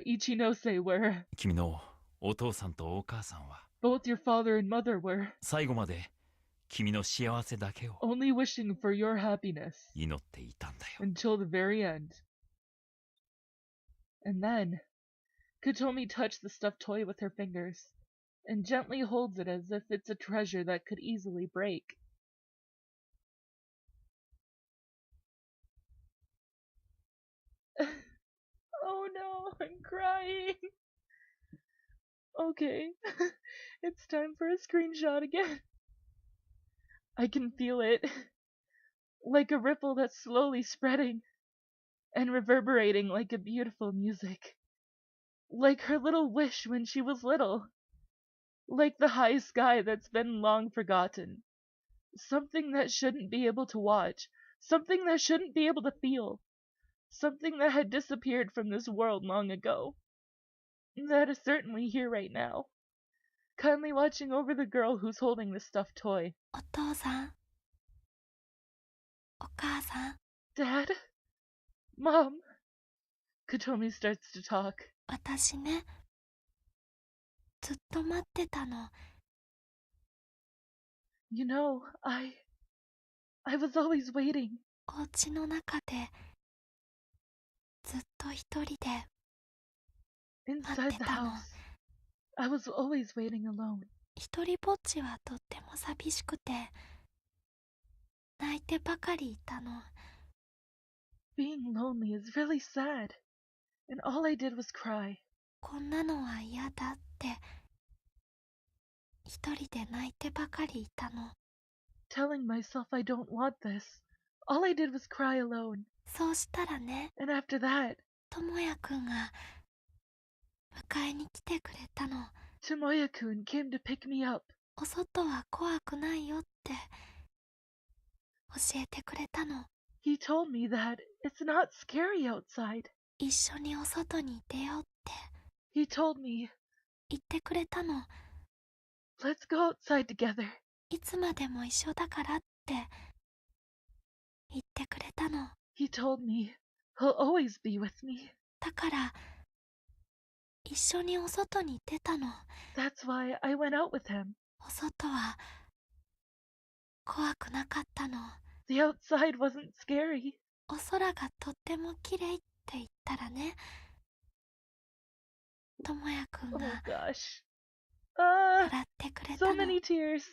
Ichinose were. 君のお父さんとお母さんは、 Both your father and mother were. 最後まで君の幸せだけを Only wishing for your happiness. 祈っていたんだよ。 Until the very end. And then, Kotomi touched the stuffed toy with her fingers, and gently holds it as if it's a treasure that could easily break. Oh no, I'm crying. Okay, it's time for a screenshot again. I can feel it, like a ripple that's slowly spreading and reverberating like a beautiful music. Like her little wish when she was little. Like the high sky that's been long forgotten. Something that shouldn't be able to watch. Something that shouldn't be able to feel. Something that had disappeared from this world long ago. That is certainly here right now. Kindly watching over the girl who's holding the stuffed toy. お父さん、お母さん、 Dad? Mom? Kotomi starts to talk. 私ね、ずっと待ってたの。You know, I was always waiting. お家の中で、ずっと一人で Inside the house. I was always waiting alone. 一人ぼっちはとっても寂しくて、泣いてばかりいたの。 Being lonely is really sad. And all I did was cry. こんなのは嫌だって、一人で泣いてばかりいたの。 Telling myself I don't want this. All I did was cry alone. そうしたらね、 And after that, ともやくんが迎えに来てくれたの。 Tomoya-kun came to pick me up. お外は怖くないよって教えてくれたの。 He told me that it's not scary outside. 一緒にお外に出ようって He told me, 言ってくれたの。 let's go outside together. いつまでも一緒だからって言ってくれたの。 He told me he'll always be with me. だから一緒にお外に出たの。 That's why I went out with him. お外は怖くなかったの。 The outside wasn't scary. お空がとっても綺麗って言ったらね、ともやくん Oh が gosh. 笑ってくれた So の。 many tears.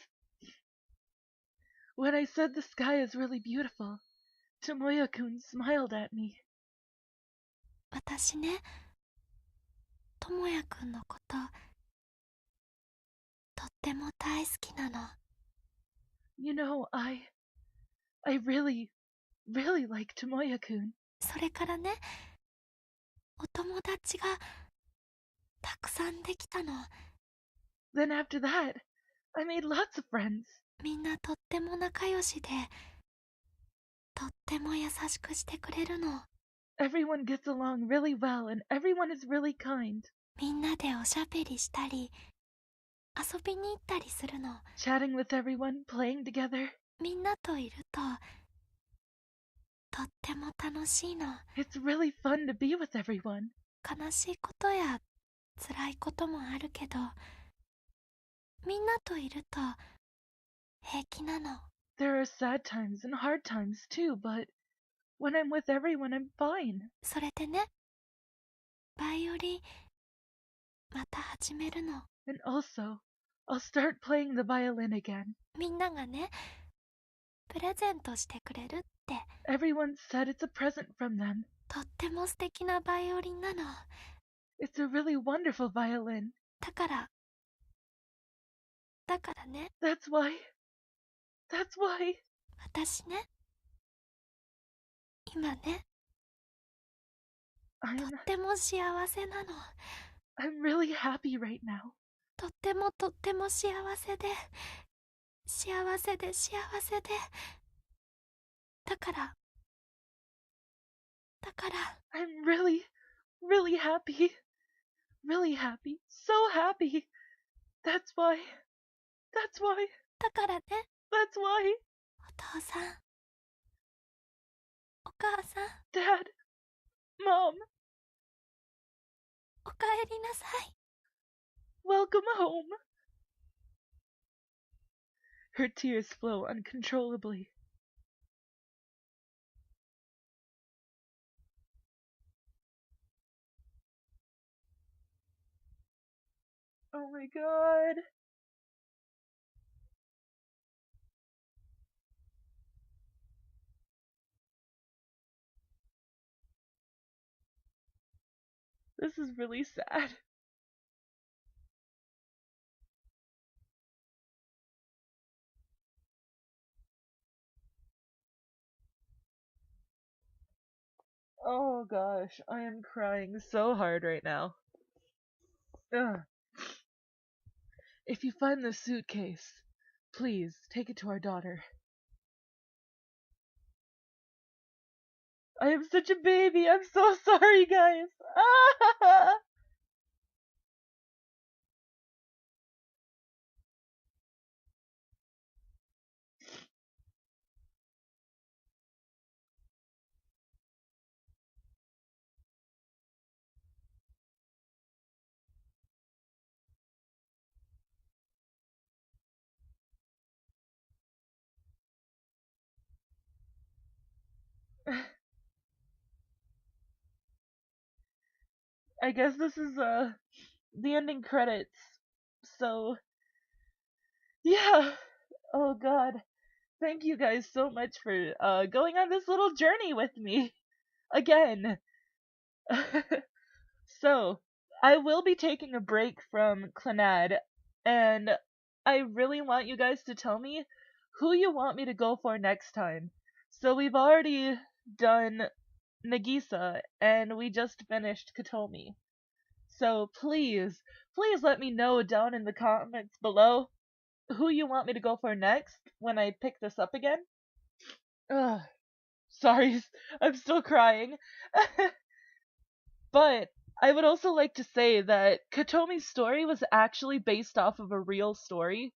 When I said the sky is really beautiful, Tomoya-kun smiled at me. 私ね、ともやくんのこととっても大好きなの。 You know, I really like Tomoya-kun. それからね、お友達がたくさんできたの。 Then after that, I made lots of friends. みんなとっても仲良しで、とっても優しくしてくれるの。 Everyone gets along really well and everyone is really kind. みんなでおしゃべりしたり、遊びに行ったりするの。 Chatting with everyone, playing together. みんなといるととっても楽しいの。 It's really fun to be with everyone. 悲しいことや辛いこともあるけど、みんなといると平気なの。 There are sad times and hard times too, but when I'm with everyone, I'm fine. それでね、バイオリンまた始めるの。 And also, I'll start playing the violin again. みんながね、プレゼントしてくれるって。 Everyone said it's a present from them. とっても素敵なバイオリンなの。 It's a really wonderful violin. だからね、 That's why. 私ね、今ね、 と I'm っても幸せなの。 really happy right now. とっても幸せで、幸せで。だから I'm really, really happy. Really happy. So happy. That's why. だからね、 That's why. お父さん、お母さん、 Dad. Mom. おかえりなさい。 Welcome home. Her tears flow uncontrollably. Oh my god. This is really sad. Oh gosh, I am crying so hard right now. Ugh. If you find the suitcase, please take it to our daughter. I am such a baby. I'm so sorry, guys. I guess this is the ending credits. So yeah. Oh god. Thank you guys so much for going on this little journey with me again. So, I will be taking a break from Clannad, and I really want you guys to tell me who you want me to go for next time. So we've already done Nagisa, and we just finished Kotomi. So please let me know down in the comments below who you want me to go for next when I pick this up again. Ugh, sorry, I'm still crying. But I would also like to say that Kotomi's story was actually based off of a real story.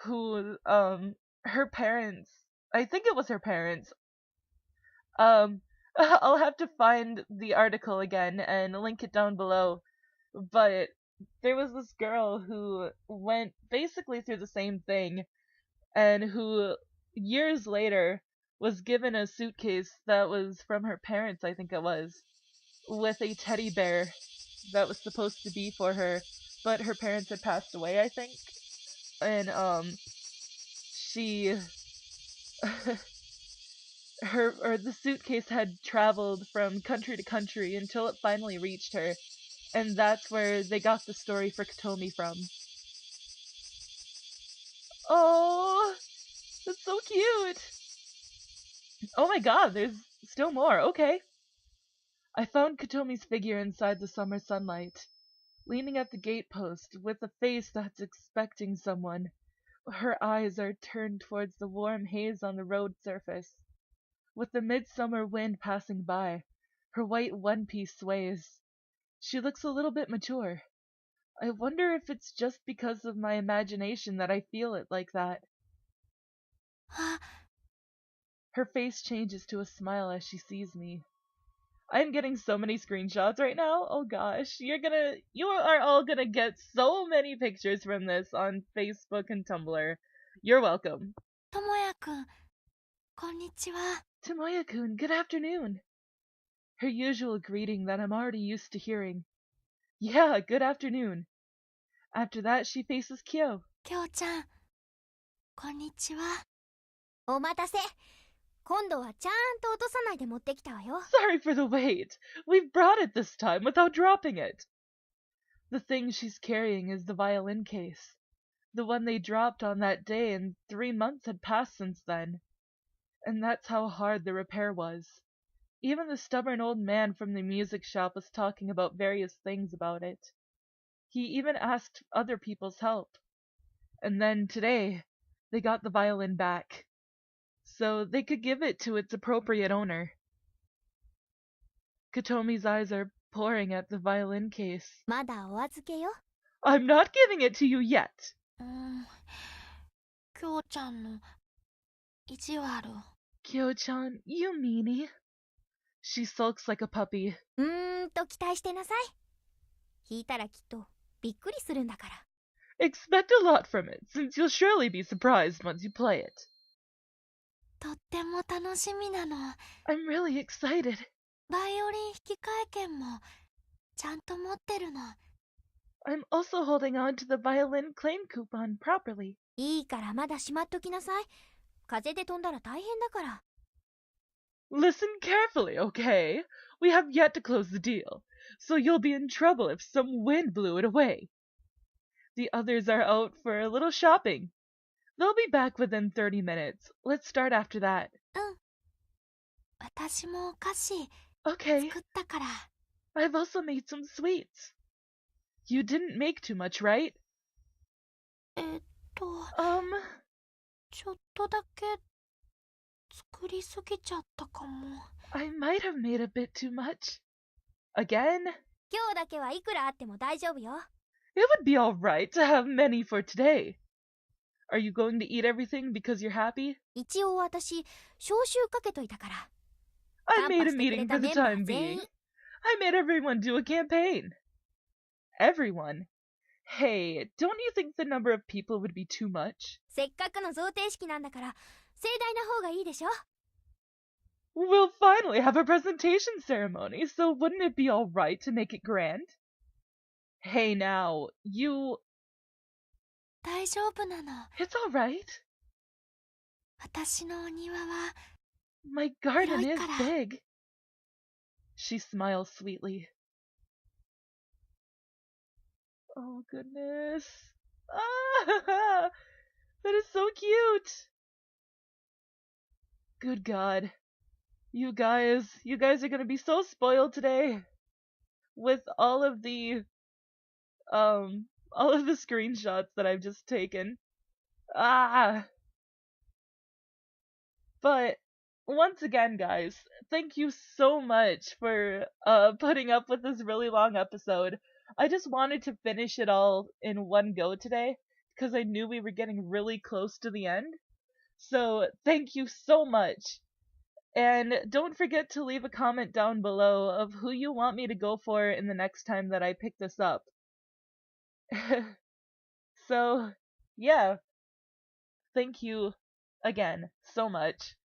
Her parents, I think it was her parents. I'll have to find the article again and link it down below. But there was this girl who went basically through the same thing, and who years later was given a suitcase that was from her parents, I think it was, with a teddy bear that was supposed to be for her, but her parents had passed away, I think. And she the suitcase had traveled from country to country until it finally reached her, and that's where they got the story for Kotomi from. Oh, that's so cute. Oh my god, there's still more. Okay. I found Kotomi's figure inside the summer sunlight, leaning at the gatepost with a face that's expecting someone. Her eyes are turned towards the warm haze on the road surface. With the midsummer wind passing by, her white one-piece sways. She looks a little bit mature. I wonder if it's just because of my imagination that I feel it like that. Her face changes to a smile as she sees me. I'm getting so many screenshots right now. Oh gosh, you are all gonna get so many pictures from this on Facebook and Tumblr. You're welcome. ともやくん、こんにちは。 Tomoya-kun, good afternoon. Her usual greeting that I'm already used to hearing. Yeah, good afternoon. After that, she faces Kyo. きょうちゃん、こんにちは。お待たせ。今度はちゃんと落とさないで持ってきたわよ。 Sorry for the wait. We've brought it this time without dropping it. The thing she's carrying is the violin case. The one they dropped on that day, and 3 months had passed since then. And that's how hard the repair was. Even the stubborn old man from the music shop was talking about various things about it. He even asked other people's help. And then today, they got the violin back, so they could give it to its appropriate owner. Kotomi's eyes are pouring at the violin case. まだお預けよ。 I'm not giving it to you yet. きょうちゃんの意地悪。 Kyo-chan, you meanie. She sulks like a puppy. 期待してなさい。弾いたらきっとびっくりするんだから。 Expect a lot from it, since you'll surely be surprised once you play it. とっても楽しみなの。 I'm really excited. バイオリン引き換え券もちゃんと持ってるの。 I'm also holding on to the violin claim coupon properly. いいからまだしまっときなさい。風で飛んだら大変だから。 Listen carefully, okay? We have yet to close the deal, so you'll be in trouble if some wind blew it away. The others are out for a little shopping. They'll be back within 30 minutes. Let's start after that. 私もお菓子 Okay, 作ったから。 I've also made some sweets. You didn't make too much, right? ちょっとだけ作りすぎちゃったかも。 I might have made a bit too much. Again? 今日だけはいくらあっても大丈夫よ。 It would be alright to have many for today. Are you going to eat everything because you're happy? 一応私、招集かけといたから。 I made a カンパしてくれ meeting た for the メンバ time ー全員 being. I made everyone do a campaign. Everyone? Hey, don't you think the number of people would be too much? せっかくの贈呈式なんだから、盛大な方がいいでしょ。 We'll finally have a presentation ceremony, so wouldn't it be alright to make it grand? Hey now, you... 大丈夫なの。 It's alright. 私のお庭は、 My garden is 広いから。 big. She smiles sweetly. Oh goodness. Ah, that is so cute. Good God. You guys are gonna be so spoiled today with all of the screenshots that I've just taken. But once again, guys, thank you so much for putting up with this really long episode. I just wanted to finish it all in one go today because I knew we were getting really close to the end. So thank you so much. And don't forget to leave a comment down below of who you want me to go for in the next time that I pick this up. So, yeah. Thank you again so much.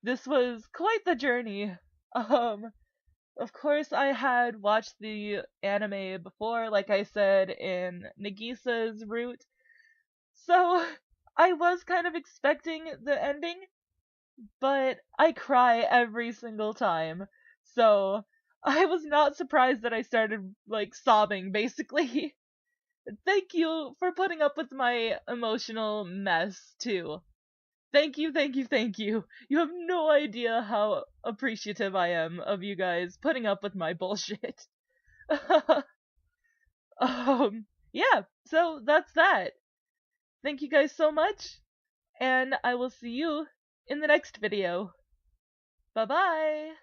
This was quite the journey. Of course I had watched the anime before, like I said, in Nagisa's route. So, I was kind of expecting the ending, but I cry every single time. So, I was not surprised that I started, like, sobbing, basically. Thank you for putting up with my emotional mess, too. Thank you, thank you, thank you. You have no idea how appreciative I am of you guys putting up with my bullshit. Yeah, so that's that. Thank you guys so much, and I will see you in the next video. Bye-bye!